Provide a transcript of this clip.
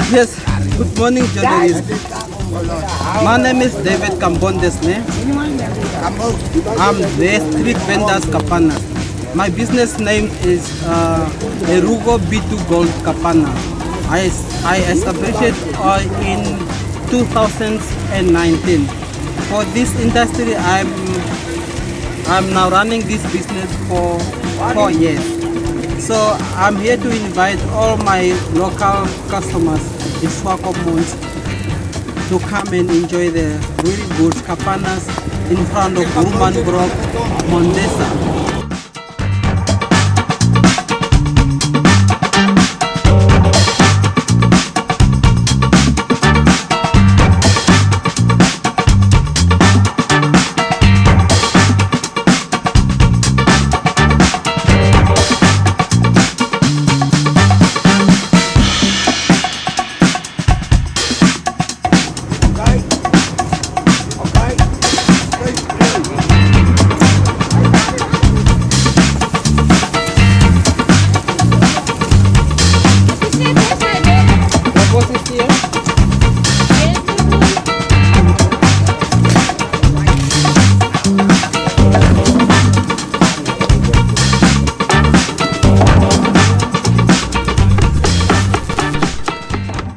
Yes, good morning, journalist. My name is David Kambondesne. I'm the street vendors Kapana. My business name is Erugo B2 Gold Kapana. I established it in 2019. For this industry, I'm now running this business for 4 years. So I'm here to invite all my local customers in Swakopmund to come and enjoy the really good kapanas in front of Woman Brook, Mondesa.